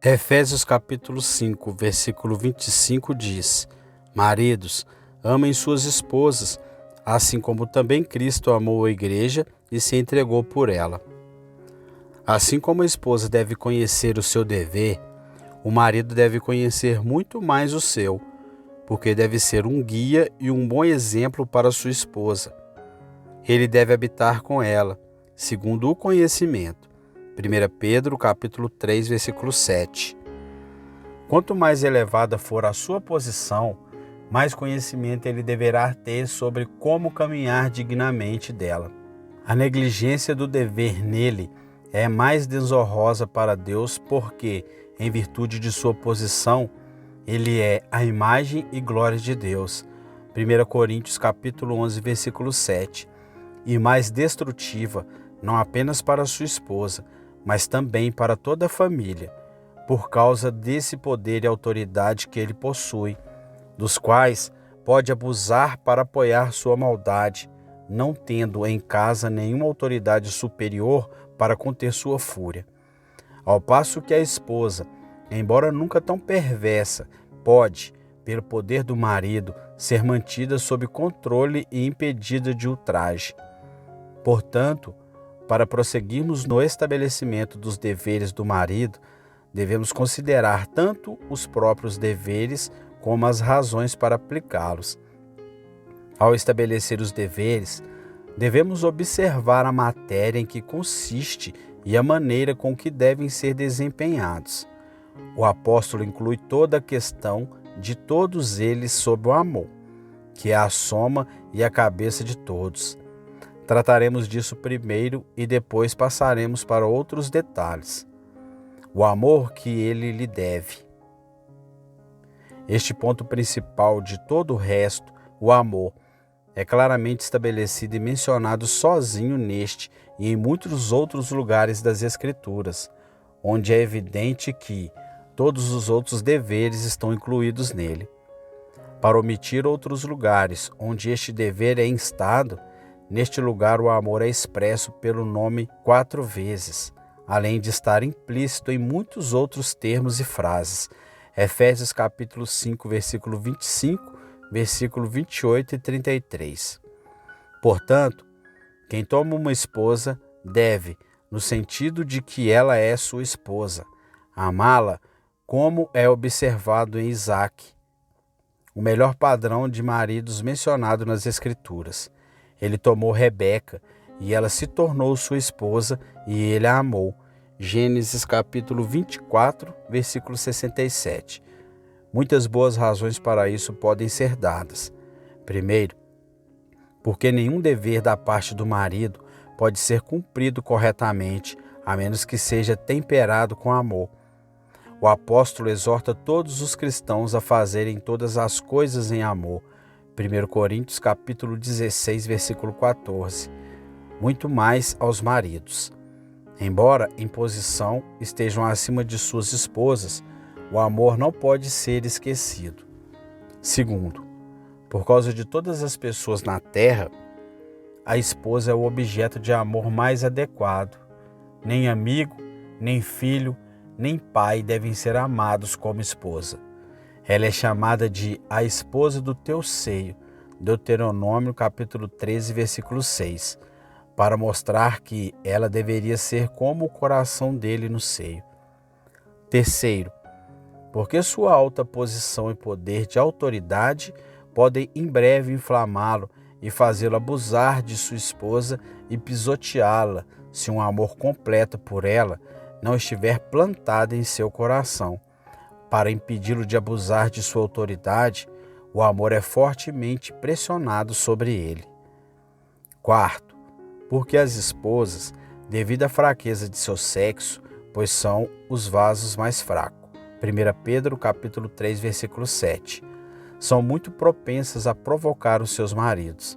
Efésios capítulo 5, versículo 25 diz: Maridos, amem suas esposas, assim como também Cristo amou a igreja e se entregou por ela. Assim como a esposa deve conhecer o seu dever, o marido deve conhecer muito mais o seu, porque deve ser um guia e um bom exemplo para sua esposa. Ele deve habitar com ela, segundo o conhecimento. 1 Pedro capítulo 3, versículo 7. Quanto mais elevada for a sua posição, mais conhecimento ele deverá ter sobre como caminhar dignamente dela. A negligência do dever nele é mais desonrosa para Deus porque, em virtude de sua posição, ele é a imagem e glória de Deus. 1 Coríntios capítulo 11, versículo 7. E mais destrutiva, não apenas para sua esposa, mas também para toda a família, por causa desse poder e autoridade que ele possui, dos quais pode abusar para apoiar sua maldade, não tendo em casa nenhuma autoridade superior para conter sua fúria. Ao passo que a esposa, embora nunca tão perversa, pode, pelo poder do marido, ser mantida sob controle e impedida de ultraje. Portanto, para prosseguirmos no estabelecimento dos deveres do marido, devemos considerar tanto os próprios deveres como as razões para aplicá-los. Ao estabelecer os deveres, devemos observar a matéria em que consiste e a maneira com que devem ser desempenhados. O apóstolo inclui toda a questão de todos eles sob o amor, que é a soma e a cabeça de todos. Trataremos disso primeiro e depois passaremos para outros detalhes. O amor que ele lhe deve. Este ponto principal de todo o resto, o amor, é claramente estabelecido e mencionado sozinho neste e em muitos outros lugares das Escrituras, onde é evidente que todos os outros deveres estão incluídos nele. Para omitir outros lugares onde este dever é instado, neste lugar o amor é expresso pelo nome 4 vezes, além de estar implícito em muitos outros termos e frases. Efésios capítulo 5, versículo 25, versículo 28 e 33. Portanto, quem toma uma esposa deve, no sentido de que ela é sua esposa, amá-la como é observado em Isaque, o melhor padrão de maridos mencionado nas Escrituras. Ele tomou Rebeca e ela se tornou sua esposa e ele a amou. Gênesis capítulo 24, versículo 67. Muitas boas razões para isso podem ser dadas. Primeiro, porque nenhum dever da parte do marido pode ser cumprido corretamente, a menos que seja temperado com amor. O apóstolo exorta todos os cristãos a fazerem todas as coisas em amor. 1 Coríntios capítulo 16, versículo 14. Muito mais aos maridos. Embora em posição estejam acima de suas esposas, o amor não pode ser esquecido. Segundo, por causa de todas as pessoas na terra, a esposa é o objeto de amor mais adequado. Nem amigo, nem filho, nem pai devem ser amados como esposa. Ela é chamada de a esposa do teu seio, Deuteronômio capítulo 13, versículo 6, para mostrar que ela deveria ser como o coração dele no seio. Terceiro, porque sua alta posição e poder de autoridade podem em breve inflamá-lo e fazê-lo abusar de sua esposa e pisoteá-la se um amor completo por ela não estiver plantado em seu coração. Para impedi-lo de abusar de sua autoridade, o amor é fortemente pressionado sobre ele. Quarto, porque as esposas, devido à fraqueza de seu sexo, pois são os vasos mais fracos. 1 Pedro capítulo 3, versículo 7. São muito propensas a provocar os seus maridos.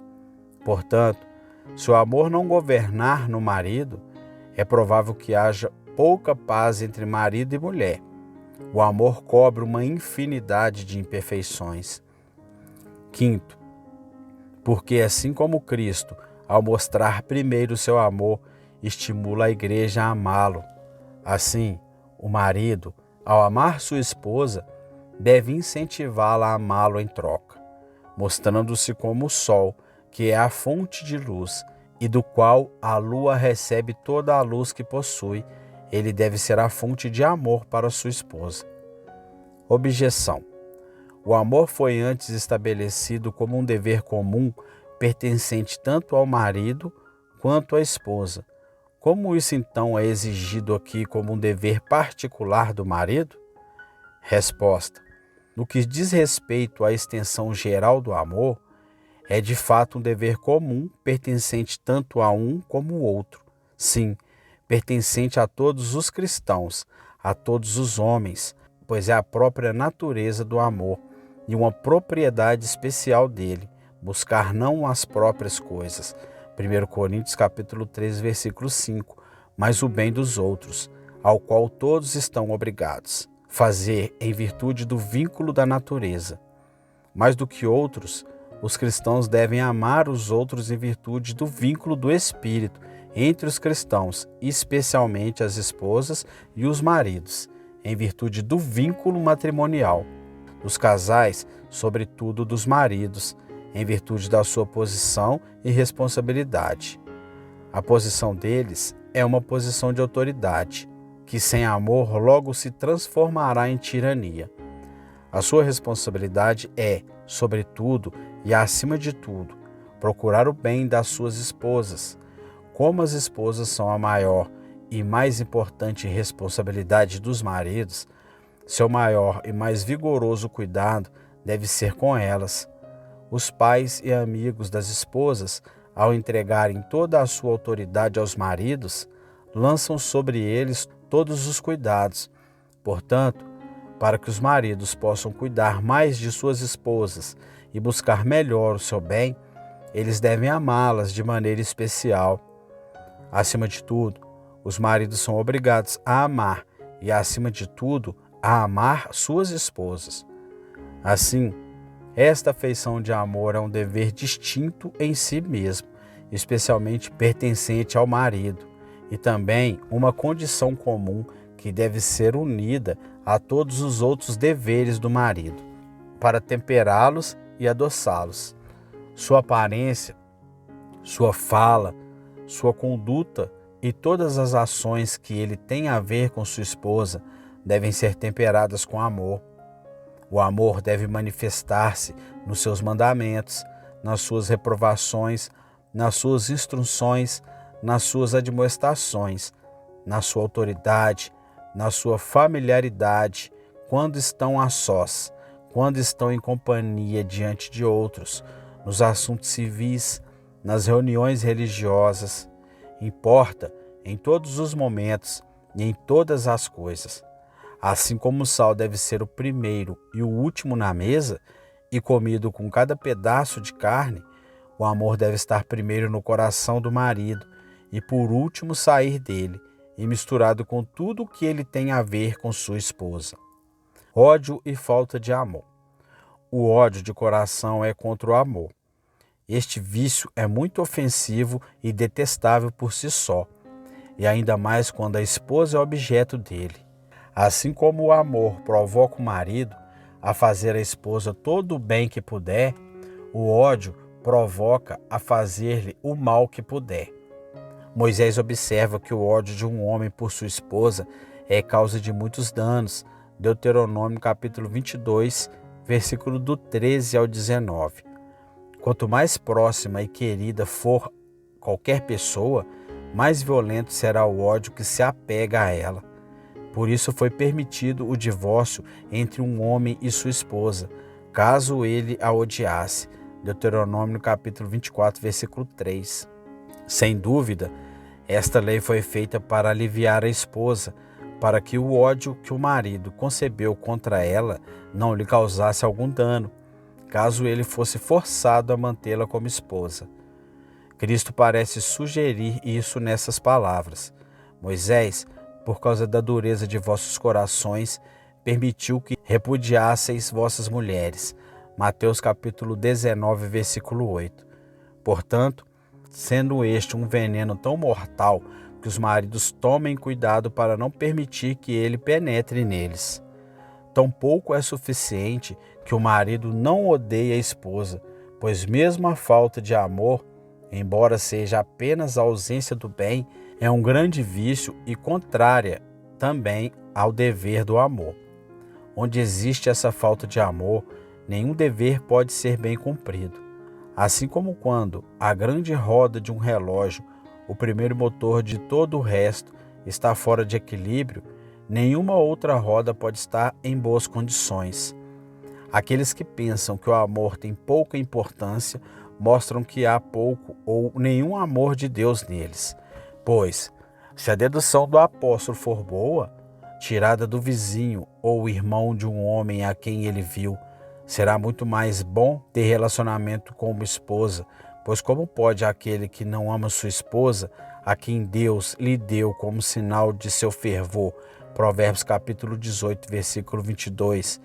Portanto, se o amor não governar no marido, é provável que haja pouca paz entre marido e mulher. O amor cobre uma infinidade de imperfeições. Quinto, porque assim como Cristo, ao mostrar primeiro o seu amor, estimula a igreja a amá-lo, assim, o marido Ao amar sua esposa, deve incentivá-la a amá-lo em troca, mostrando-se como o sol, que é a fonte de luz, e do qual a lua recebe toda a luz que possui. Ele deve ser a fonte de amor para sua esposa. Objeção: o amor foi antes estabelecido como um dever comum pertencente tanto ao marido quanto à esposa. Como isso então é exigido aqui como um dever particular do marido? Resposta: no que diz respeito à extensão geral do amor, é de fato um dever comum pertencente tanto a um como o outro. Sim, pertencente a todos os cristãos, a todos os homens, pois é a própria natureza do amor e uma propriedade especial dele, buscar não as próprias coisas. 1 Coríntios capítulo 3, versículo 5, mas o bem dos outros, ao qual todos estão obrigados. Fazer em virtude do vínculo da natureza. Mais do que outros, os cristãos devem amar os outros em virtude do vínculo do Espírito entre os cristãos, especialmente as esposas e os maridos, em virtude do vínculo matrimonial. Dos casais, sobretudo dos maridos, em virtude da sua posição e responsabilidade. A posição deles é uma posição de autoridade, que sem amor logo se transformará em tirania. A sua responsabilidade é, sobretudo e acima de tudo, procurar o bem das suas esposas. Como as esposas são a maior e mais importante responsabilidade dos maridos, seu maior e mais vigoroso cuidado deve ser com elas. Os pais e amigos das esposas, ao entregarem toda a sua autoridade aos maridos, lançam sobre eles todos os cuidados. Portanto, para que os maridos possam cuidar mais de suas esposas e buscar melhor o seu bem, eles devem amá-las de maneira especial. Acima de tudo, os maridos são obrigados a amar e, acima de tudo, a amar suas esposas. Assim, esta afeição de amor é um dever distinto em si mesmo, especialmente pertencente ao marido, e também uma condição comum que deve ser unida a todos os outros deveres do marido, para temperá-los e adoçá-los. Sua aparência, sua fala, sua conduta e todas as ações que ele tem a ver com sua esposa devem ser temperadas com amor. O amor deve manifestar-se nos seus mandamentos, nas suas reprovações, nas suas instruções, nas suas admoestações, na sua autoridade, na sua familiaridade, quando estão a sós, quando estão em companhia diante de outros, nos assuntos civis, nas reuniões religiosas. Importa em todos os momentos e em todas as coisas. Assim como o sal deve ser o primeiro e o último na mesa e comido com cada pedaço de carne, o amor deve estar primeiro no coração do marido e por último sair dele e misturado com tudo o que ele tem a ver com sua esposa. Ódio e falta de amor. O ódio de coração é contra o amor. Este vício é muito ofensivo e detestável por si só, e ainda mais quando a esposa é objeto dele. Assim como o amor provoca o marido a fazer à esposa todo o bem que puder, o ódio provoca a fazer-lhe o mal que puder. Moisés observa que o ódio de um homem por sua esposa é causa de muitos danos. Deuteronômio capítulo 22, versículo do 13 ao 19. Quanto mais próxima e querida for qualquer pessoa, mais violento será o ódio que se apega a ela. Por isso foi permitido o divórcio entre um homem e sua esposa, caso ele a odiasse. Deuteronômio capítulo 24, versículo 3. Sem dúvida, esta lei foi feita para aliviar a esposa, para que o ódio que o marido concebeu contra ela não lhe causasse algum dano, caso ele fosse forçado a mantê-la como esposa. Cristo parece sugerir isso nessas palavras. Moisés, por causa da dureza de vossos corações, permitiu que repudiasseis vossas mulheres. Mateus capítulo 19, versículo 8. Portanto, sendo este um veneno tão mortal que os maridos tomem cuidado para não permitir que ele penetre neles. Tampouco é suficiente que o marido não odeie a esposa, pois mesmo a falta de amor, embora seja apenas a ausência do bem, é um grande vício e contrária também ao dever do amor. Onde existe essa falta de amor, nenhum dever pode ser bem cumprido. Assim como quando a grande roda de um relógio, o primeiro motor de todo o resto, está fora de equilíbrio, nenhuma outra roda pode estar em boas condições. Aqueles que pensam que o amor tem pouca importância mostram que há pouco ou nenhum amor de Deus neles. Pois, se a dedução do apóstolo for boa, tirada do vizinho ou irmão de um homem a quem ele viu, será muito mais bom ter relacionamento com uma esposa, pois como pode aquele que não ama sua esposa, a quem Deus lhe deu como sinal de seu fervor, Provérbios capítulo 18, versículo 22,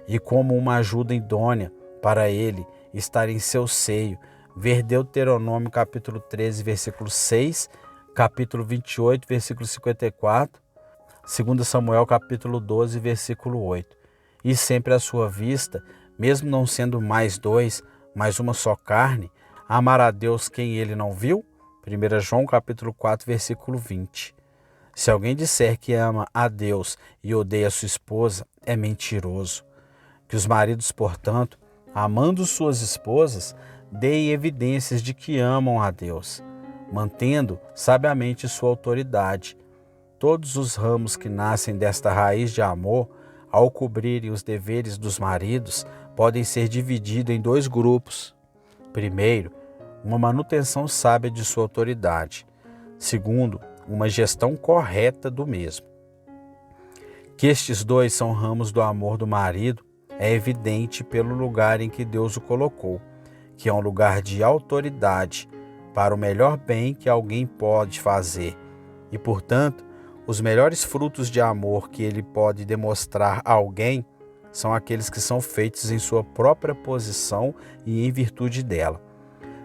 e como uma ajuda idônea para ele estar em seu seio, ver Deuteronômio capítulo 13, versículo 6, capítulo 28, versículo 54, 2 Samuel capítulo 12, versículo 8. E sempre à sua vista, mesmo não sendo mais dois, mas uma só carne, amar a Deus quem ele não viu? 1 João capítulo 4, versículo 20. Se alguém disser que ama a Deus e odeia sua esposa, é mentiroso. Que os maridos, portanto, amando suas esposas, deem evidências de que amam a Deus, mantendo sabiamente sua autoridade. Todos os ramos que nascem desta raiz de amor, ao cobrirem os deveres dos maridos, podem ser divididos em dois grupos. Primeiro, uma manutenção sábia de sua autoridade. Segundo, uma gestão correta do mesmo. Que estes dois são ramos do amor do marido é evidente pelo lugar em que Deus o colocou, que é um lugar de autoridade para o melhor bem que alguém pode fazer. E, portanto, os melhores frutos de amor que ele pode demonstrar a alguém são aqueles que são feitos em sua própria posição e em virtude dela.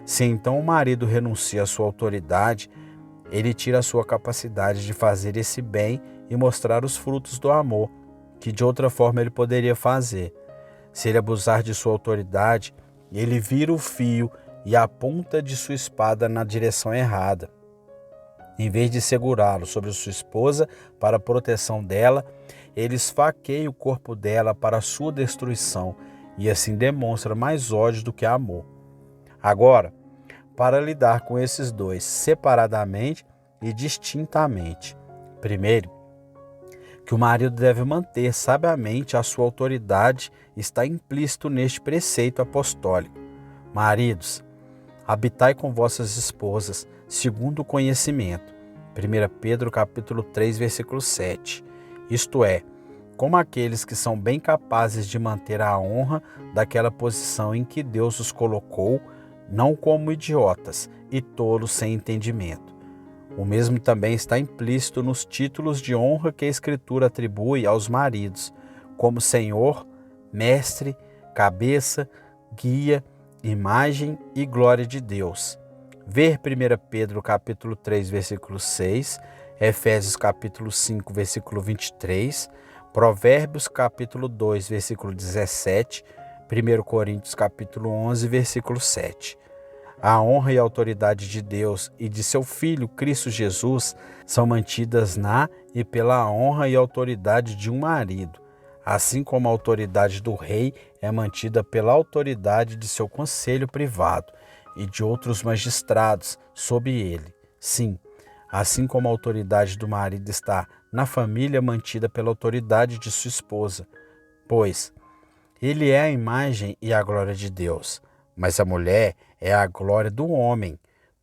Se então o marido renuncia à sua autoridade, ele tira a sua capacidade de fazer esse bem e mostrar os frutos do amor, que de outra forma ele poderia fazer. Se ele abusar de sua autoridade, ele vira o fio e a ponta de sua espada na direção errada. Em vez de segurá-lo sobre sua esposa para a proteção dela, ele esfaqueia o corpo dela para a sua destruição e assim demonstra mais ódio do que amor. Agora, para lidar com esses dois separadamente e distintamente. Primeiro, que o marido deve manter sabiamente a sua autoridade está implícito neste preceito apostólico. Maridos, habitai com vossas esposas, segundo o conhecimento. 1 Pedro capítulo 3, versículo 7. Isto é, como aqueles que são bem capazes de manter a honra daquela posição em que Deus os colocou, não como idiotas e tolos sem entendimento. O mesmo também está implícito nos títulos de honra que a Escritura atribui aos maridos, como Senhor, Mestre, Cabeça, Guia, Imagem e Glória de Deus. Ver 1 Pedro capítulo 3, versículo 6, Efésios capítulo 5, versículo 23, Provérbios capítulo 2, versículo 17, 1 Coríntios capítulo 11, versículo 7. A honra e a autoridade de Deus e de seu Filho Cristo Jesus são mantidas na e pela honra e autoridade de um marido, assim como a autoridade do rei é mantida pela autoridade de seu conselho privado e de outros magistrados sob ele. Sim, assim como a autoridade do marido está na família mantida pela autoridade de sua esposa, pois ele é a imagem e a glória de Deus, mas a mulher é a glória do homem.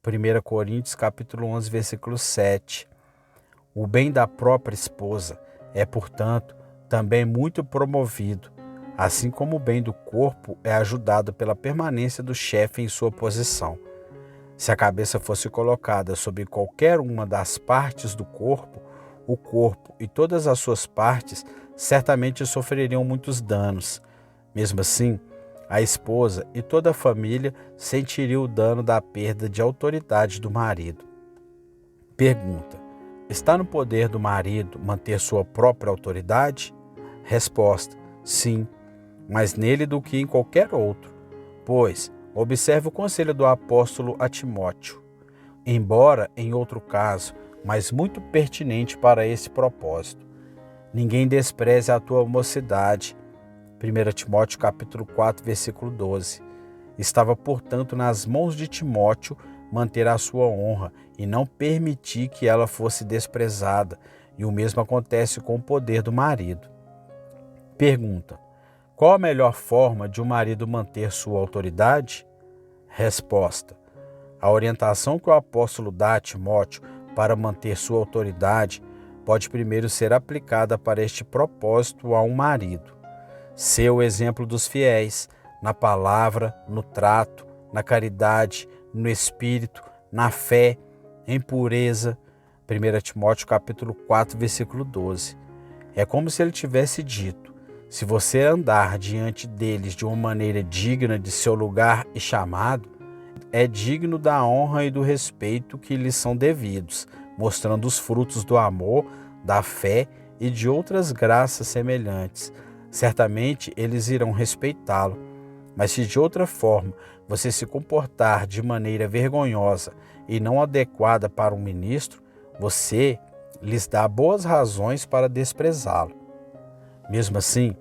1 Coríntios capítulo 11, versículo 7. O bem da própria esposa é, portanto, também muito promovido, assim como o bem do corpo é ajudado pela permanência do chefe em sua posição. Se a cabeça fosse colocada sobre qualquer uma das partes do corpo, o corpo e todas as suas partes certamente sofreriam muitos danos. Mesmo assim, a esposa e toda a família sentiriam o dano da perda de autoridade do marido. Pergunta: Está no poder do marido manter sua própria autoridade? Resposta: sim, mais nele do que em qualquer outro. Pois, observe o conselho do apóstolo a Timóteo, embora em outro caso, mas muito pertinente para esse propósito. Ninguém despreze a tua mocidade. 1 Timóteo capítulo 4, versículo 12. Estava, portanto, nas mãos de Timóteo manter a sua honra e não permitir que ela fosse desprezada, e o mesmo acontece com o poder do marido. Pergunta: qual a melhor forma de um marido manter sua autoridade? Resposta: a orientação que o apóstolo dá a Timóteo para manter sua autoridade pode primeiro ser aplicada para este propósito a um marido. Ser o exemplo dos fiéis, na palavra, no trato, na caridade, no espírito, na fé, em pureza. 1 Timóteo capítulo 4, versículo 12. É como se ele tivesse dito: se você andar diante deles de uma maneira digna de seu lugar e chamado, é digno da honra e do respeito que lhes são devidos, mostrando os frutos do amor, da fé e de outras graças semelhantes. Certamente eles irão respeitá-lo. Mas se de outra forma você se comportar de maneira vergonhosa e não adequada para um ministro, você lhes dá boas razões para desprezá-lo. Mesmo assim,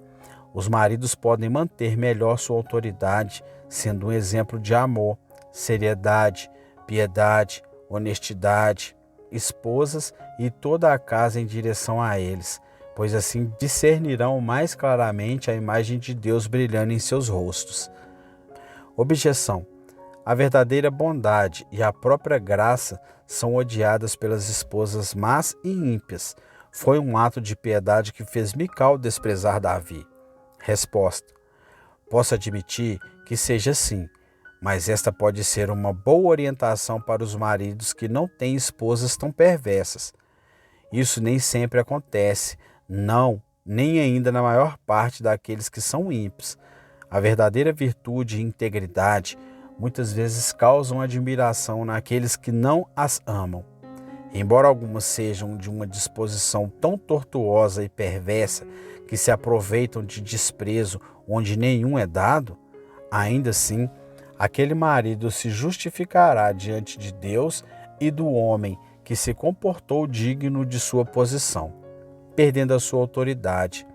os maridos podem manter melhor sua autoridade, sendo um exemplo de amor, seriedade, piedade, honestidade, esposas e toda a casa em direção a eles, pois assim discernirão mais claramente a imagem de Deus brilhando em seus rostos. Objeção: a verdadeira bondade e a própria graça são odiadas pelas esposas más e ímpias. Foi um ato de piedade que fez Mical desprezar Davi. Resposta: posso admitir que seja assim, mas esta pode ser uma boa orientação para os maridos que não têm esposas tão perversas. Isso nem sempre acontece, não, nem ainda na maior parte daqueles que são ímpios. A verdadeira virtude e integridade muitas vezes causam admiração naqueles que não as amam. Embora algumas sejam de uma disposição tão tortuosa e perversa que se aproveitam de desprezo onde nenhum é dado, ainda assim, aquele marido se justificará diante de Deus e do homem que se comportou digno de sua posição, perdendo a sua autoridade.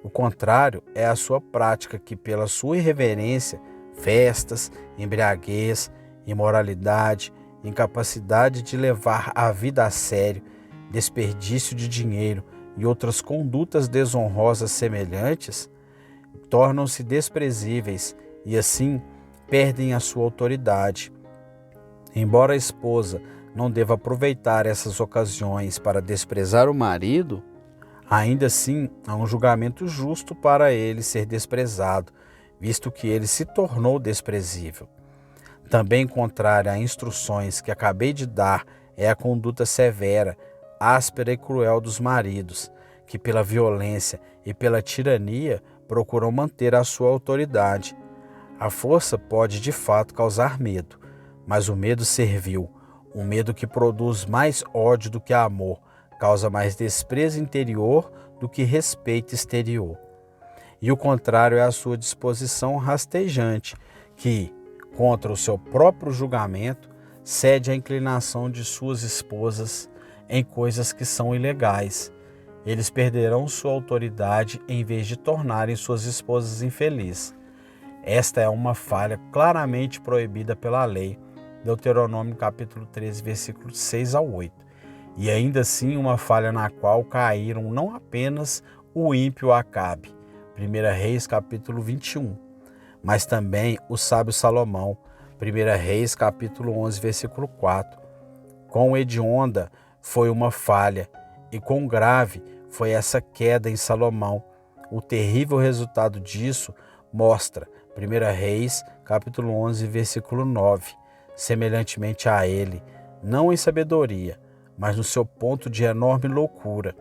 O contrário é a sua prática que, pela sua irreverência, festas, embriaguez, imoralidade, incapacidade de levar a vida a sério, desperdício de dinheiro e outras condutas desonrosas semelhantes, tornam-se desprezíveis e, assim, perdem a sua autoridade. Embora a esposa não deva aproveitar essas ocasiões para desprezar o marido, ainda assim há um julgamento justo para ele ser desprezado, visto que ele se tornou desprezível. Também contrária a instruções que acabei de dar é a conduta severa, áspera e cruel dos maridos, que pela violência e pela tirania procuram manter a sua autoridade. A força pode de fato causar medo, mas o medo servil, um medo que produz mais ódio do que amor, causa mais desprezo interior do que respeito exterior. E o contrário é a sua disposição rastejante, que, contra o seu próprio julgamento, cede à inclinação de suas esposas em coisas que são ilegais. Eles perderão sua autoridade em vez de tornarem suas esposas infelizes. Esta é uma falha claramente proibida pela lei, Deuteronômio capítulo 13, versículos 6 ao 8. E ainda assim uma falha na qual caíram não apenas o ímpio Acabe, 1 Reis capítulo 21, mas também o sábio Salomão, 1 Reis capítulo 11, versículo 4. Quão hedionda foi uma falha e quão grave foi essa queda em Salomão. O terrível resultado disso mostra 1 Reis capítulo 11, versículo 9. Semelhantemente a ele, não em sabedoria, mas no seu ponto de enorme loucura,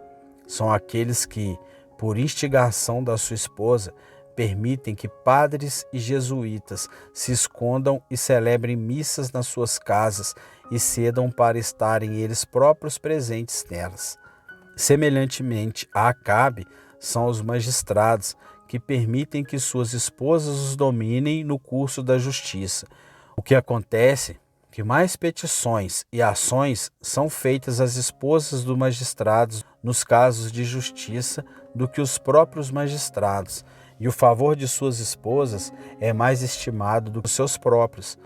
são aqueles que, por instigação da sua esposa, permitem que padres e jesuítas se escondam e celebrem missas nas suas casas e cedam para estarem eles próprios presentes nelas. Semelhantemente a Acabe, são os magistrados que permitem que suas esposas os dominem no curso da justiça. O que acontece? Que mais petições e ações são feitas às esposas dos magistrados nos casos de justiça do que os próprios magistrados, e o favor de suas esposas é mais estimado do que os seus próprios.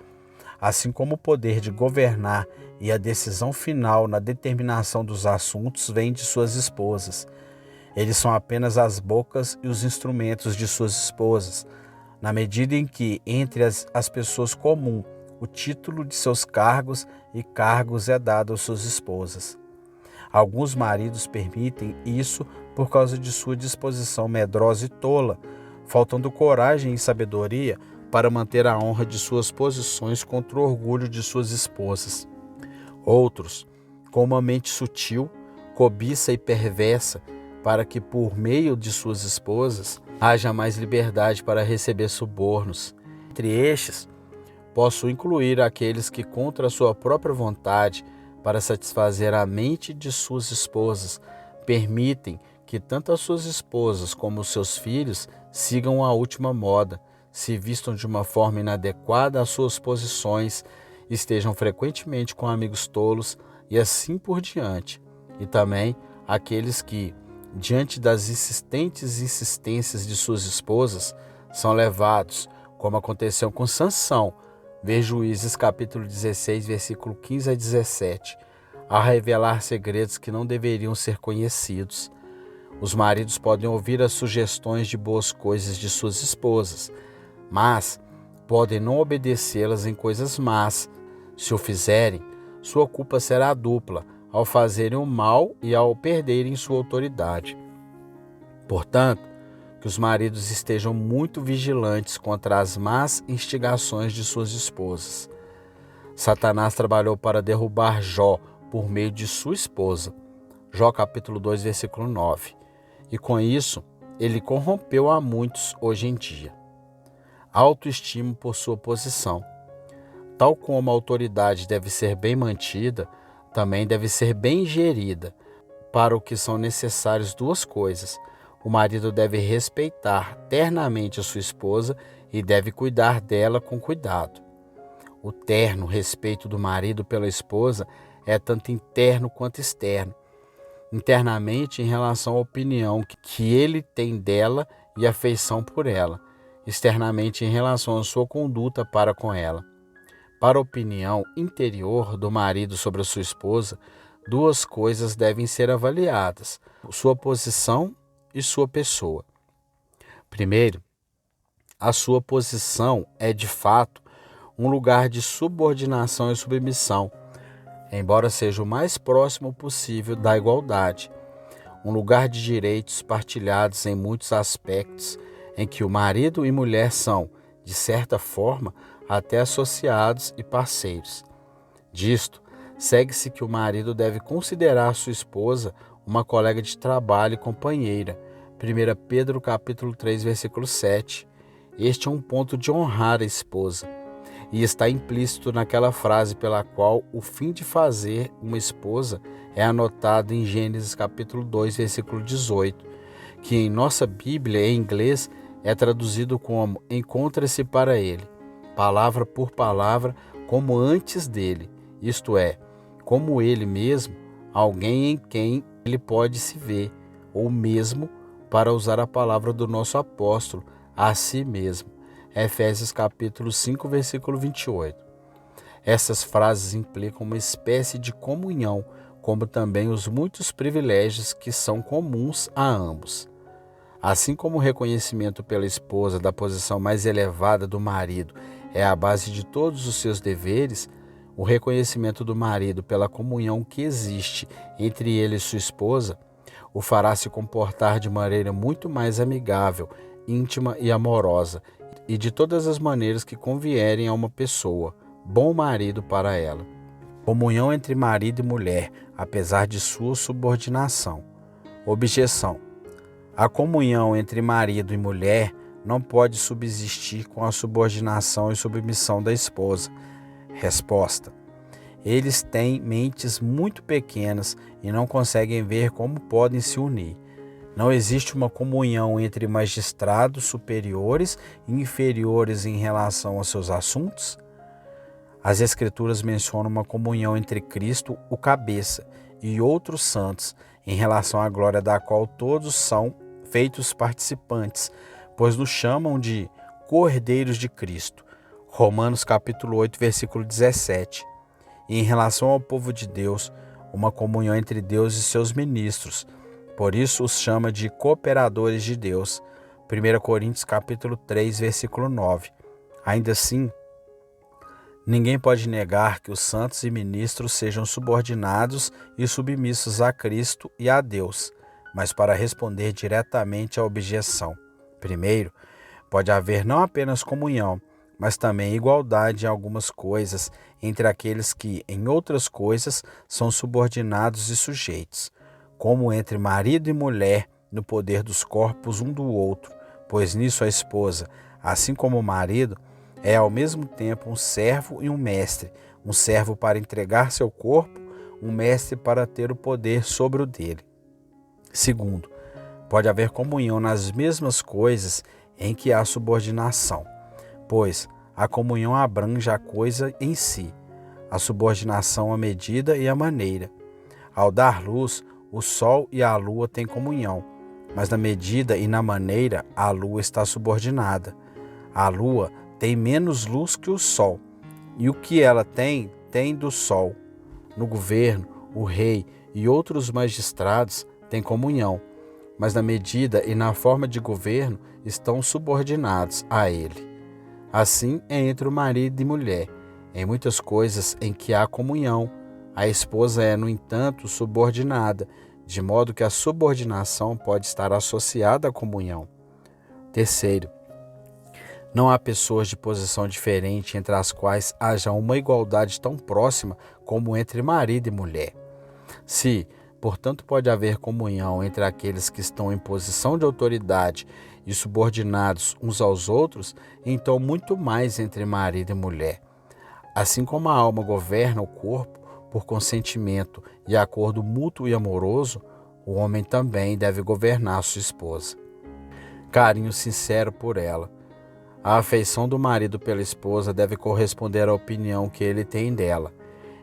Assim como o poder de governar e a decisão final na determinação dos assuntos vem de suas esposas. Eles são apenas as bocas e os instrumentos de suas esposas, na medida em que, entre as pessoas comuns, o título de seus cargos e cargos é dado às suas esposas. Alguns maridos permitem isso por causa de sua disposição medrosa e tola, faltando coragem e sabedoria para manter a honra de suas posições contra o orgulho de suas esposas. Outros, com uma mente sutil, cobiça e perversa, para que por meio de suas esposas haja mais liberdade para receber subornos. Entre estes, posso incluir aqueles que, contra a sua própria vontade, para satisfazer a mente de suas esposas, permitem que tanto as suas esposas como os seus filhos sigam a última moda, se vistam de uma forma inadequada às suas posições, estejam frequentemente com amigos tolos e assim por diante. E também aqueles que, diante das insistências de suas esposas, são levados, como aconteceu com Sansão, ver Juízes capítulo 16, versículo 15 a 17, a revelar segredos que não deveriam ser conhecidos. Os maridos podem ouvir as sugestões de boas coisas de suas esposas, mas podem não obedecê-las em coisas más. Se o fizerem, sua culpa será dupla, ao fazerem o mal e ao perderem sua autoridade. Portanto, que os maridos estejam muito vigilantes contra as más instigações de suas esposas. Satanás trabalhou para derrubar Jó por meio de sua esposa. Jó capítulo 2, versículo 9. E com isso, ele corrompeu a muitos hoje em dia. Autoestima por sua posição. Tal como a autoridade deve ser bem mantida, também deve ser bem gerida. Para o que são necessárias duas coisas: o marido deve respeitar ternamente a sua esposa e deve cuidar dela com cuidado. O terno respeito do marido pela esposa é tanto interno quanto externo. Internamente, em relação à opinião que ele tem dela e afeição por ela. Externamente, em relação à sua conduta para com ela. Para a opinião interior do marido sobre a sua esposa, duas coisas devem ser avaliadas: sua posição e sua pessoa. Primeiro, a sua posição é de fato um lugar de subordinação e submissão, embora seja o mais próximo possível da igualdade, um lugar de direitos partilhados em muitos aspectos, em que o marido e mulher são, de certa forma, até associados e parceiros. Disto, segue-se que o marido deve considerar sua esposa uma colega de trabalho e companheira. 1 Pedro capítulo 3, versículo 7. Este é um ponto de honrar a esposa, e está implícito naquela frase pela qual o fim de fazer uma esposa é anotado em Gênesis capítulo 2, versículo 18, que em nossa Bíblia em inglês é traduzido como encontra-se para ele, palavra por palavra, como antes dele, isto é, como ele mesmo, alguém em quem ele pode se ver, ou mesmo, para usar a palavra do nosso apóstolo, a si mesmo. Efésios capítulo 5, versículo 28. Essas frases implicam uma espécie de comunhão, como também os muitos privilégios que são comuns a ambos. Assim como o reconhecimento pela esposa da posição mais elevada do marido é a base de todos os seus deveres, o reconhecimento do marido pela comunhão que existe entre ele e sua esposa o fará se comportar de maneira muito mais amigável, íntima e amorosa, e de todas as maneiras que convierem a uma pessoa, bom marido para ela. Comunhão entre marido e mulher, apesar de sua subordinação. Objeção: a comunhão entre marido e mulher não pode subsistir com a subordinação e submissão da esposa. Resposta: eles têm mentes muito pequenas e não conseguem ver como podem se unir. Não existe uma comunhão entre magistrados superiores e inferiores em relação aos seus assuntos? As Escrituras mencionam uma comunhão entre Cristo, o cabeça, e outros santos, em relação à glória da qual todos são feitos participantes, pois nos chamam de cordeiros de Cristo. Romanos capítulo 8, versículo 17. E em relação ao povo de Deus, uma comunhão entre Deus e seus ministros. Por isso os chama de cooperadores de Deus. 1 Coríntios capítulo 3, versículo 9. Ainda assim, ninguém pode negar que os santos e ministros sejam subordinados e submissos a Cristo e a Deus. Mas para responder diretamente à objeção, primeiro, pode haver não apenas comunhão, mas também igualdade em algumas coisas entre aqueles que, em outras coisas, são subordinados e sujeitos, como entre marido e mulher no poder dos corpos um do outro, pois nisso a esposa, assim como o marido, é ao mesmo tempo um servo e um mestre, um servo para entregar seu corpo, um mestre para ter o poder sobre o dele. Segundo, pode haver comunhão nas mesmas coisas em que há subordinação, pois a comunhão abrange a coisa em si, a subordinação a medida e a maneira. Ao dar luz, o sol e a lua têm comunhão, mas na medida e na maneira a lua está subordinada. A lua tem menos luz que o sol, e o que ela tem, tem do sol. No governo, o rei e outros magistrados têm comunhão, mas na medida e na forma de governo estão subordinados a ele. Assim é entre o marido e mulher. Em muitas coisas em que há comunhão, a esposa é, no entanto, subordinada, de modo que a subordinação pode estar associada à comunhão. Terceiro, não há pessoas de posição diferente entre as quais haja uma igualdade tão próxima como entre marido e mulher. Se, portanto, pode haver comunhão entre aqueles que estão em posição de autoridade e subordinados uns aos outros, então muito mais entre marido e mulher. Assim como a alma governa o corpo por consentimento e acordo mútuo e amoroso, o homem também deve governar sua esposa. Carinho sincero por ela. A afeição do marido pela esposa deve corresponder à opinião que ele tem dela.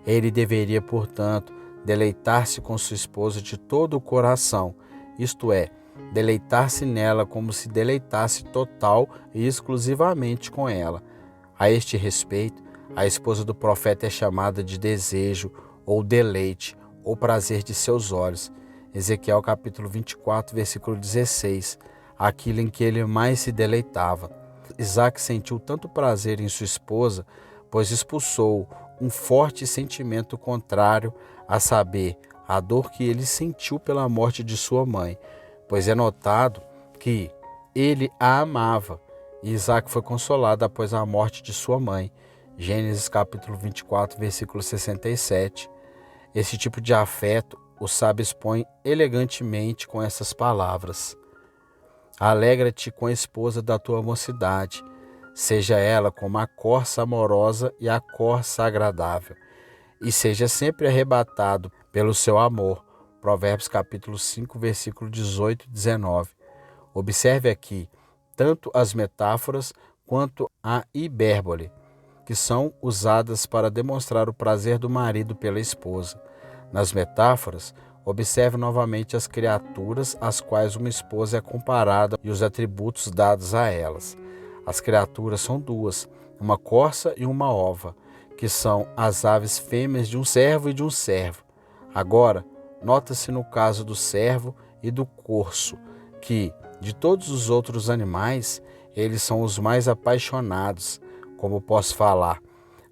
Ele deveria, portanto, deleitar-se com sua esposa de todo o coração, isto é, deleitar-se nela como se deleitasse total e exclusivamente com ela. A este respeito, a esposa do profeta é chamada de desejo, ou deleite, ou prazer de seus olhos. Ezequiel capítulo 24, versículo 16, aquilo em que ele mais se deleitava. Isaac sentiu tanto prazer em sua esposa, pois expulsou um forte sentimento contrário, a saber, a dor que ele sentiu pela morte de sua mãe, pois é notado que ele a amava, e Isaac foi consolado após a morte de sua mãe. Gênesis capítulo 24, versículo 67. Esse tipo de afeto o sábio expõe elegantemente com essas palavras: alegra-te com a esposa da tua mocidade, seja ela como a corça amorosa e a corça agradável, e seja sempre arrebatado pelo seu amor. Provérbios capítulo 5, versículo 18 e 19. Observe aqui tanto as metáforas quanto a hipérbole, que são usadas para demonstrar o prazer do marido pela esposa. Nas metáforas, observe novamente as criaturas às quais uma esposa é comparada e os atributos dados a elas. As criaturas são duas, uma corça e uma ova, que são as aves fêmeas de um servo e de um servo. Agora, nota-se no caso do servo e do corso, que, de todos os outros animais, eles são os mais apaixonados, como posso falar,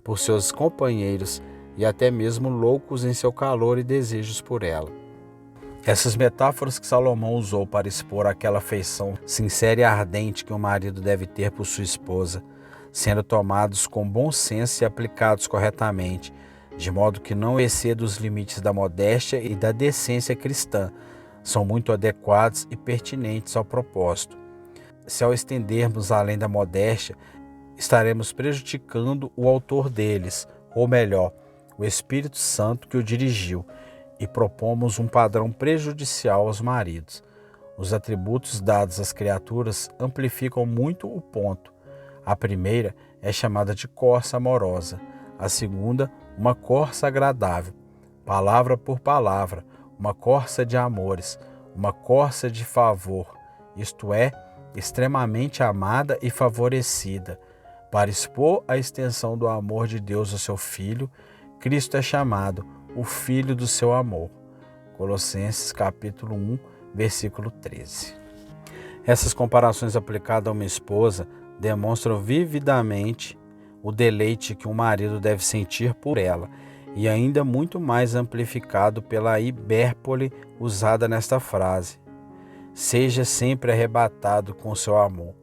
por seus companheiros e até mesmo loucos em seu calor e desejos por ela. Essas metáforas que Salomão usou para expor aquela afeição sincera e ardente que o marido deve ter por sua esposa, sendo tomados com bom senso e aplicados corretamente, de modo que não exceda os limites da modéstia e da decência cristã, são muito adequados e pertinentes ao propósito. se ao estendermos além da modéstia, estaremos prejudicando o autor deles, ou melhor, o Espírito Santo que o dirigiu, e propomos um padrão prejudicial aos maridos. Os atributos dados às criaturas amplificam muito o ponto. A primeira é chamada de corça amorosa, a segunda, uma corça agradável, palavra por palavra, uma corça de amores, uma corça de favor, isto é, extremamente amada e favorecida. Para expor a extensão do amor de Deus ao seu Filho, Cristo é chamado o Filho do seu amor. Colossenses capítulo 1, versículo 13. Essas comparações aplicadas a uma esposa demonstram vividamente o deleite que um marido deve sentir por ela, e ainda muito mais amplificado pela hipérbole usada nesta frase. Seja sempre arrebatado com seu amor,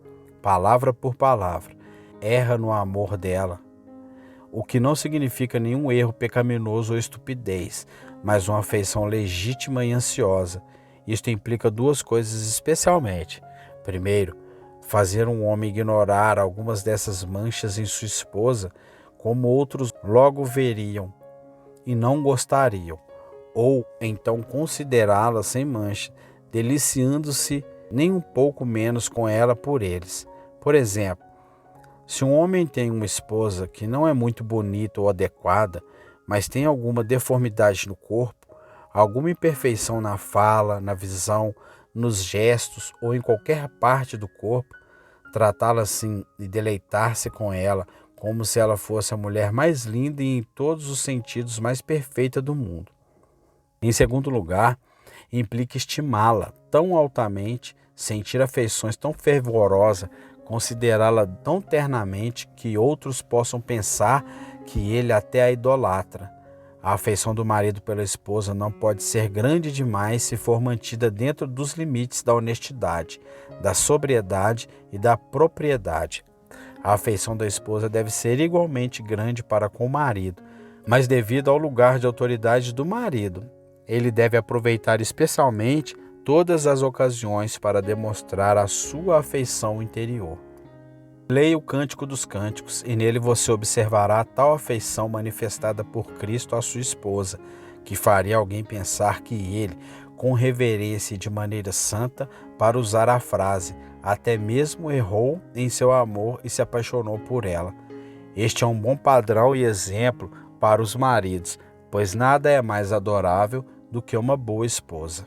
palavra por palavra, erra no amor dela, o que não significa nenhum erro pecaminoso ou estupidez, mas uma afeição legítima e ansiosa. Isto implica duas coisas especialmente. Primeiro, fazer um homem ignorar algumas dessas manchas em sua esposa, como outros logo veriam e não gostariam, ou então considerá-la sem mancha, deliciando-se nem um pouco menos com ela por eles. Por exemplo, se um homem tem uma esposa que não é muito bonita ou adequada, mas tem alguma deformidade no corpo, alguma imperfeição na fala, na visão, nos gestos ou em qualquer parte do corpo, tratá-la assim e deleitar-se com ela como se ela fosse a mulher mais linda e em todos os sentidos mais perfeita do mundo. Em segundo lugar, implica estimá-la tão altamente, sentir afeições tão fervorosas, considerá-la tão ternamente que outros possam pensar que ele até a idolatra. A afeição do marido pela esposa não pode ser grande demais se for mantida dentro dos limites da honestidade, da sobriedade e da propriedade. A afeição da esposa deve ser igualmente grande para com o marido, mas devido ao lugar de autoridade do marido, ele deve aproveitar especialmente todas as ocasiões para demonstrar a sua afeição interior. Leia o Cântico dos Cânticos e nele você observará tal afeição manifestada por Cristo à sua esposa, que faria alguém pensar que ele, com reverência e de maneira santa, para usar a frase, até mesmo errou em seu amor e se apaixonou por ela. Este é um bom padrão e exemplo para os maridos, pois nada é mais adorável do que uma boa esposa.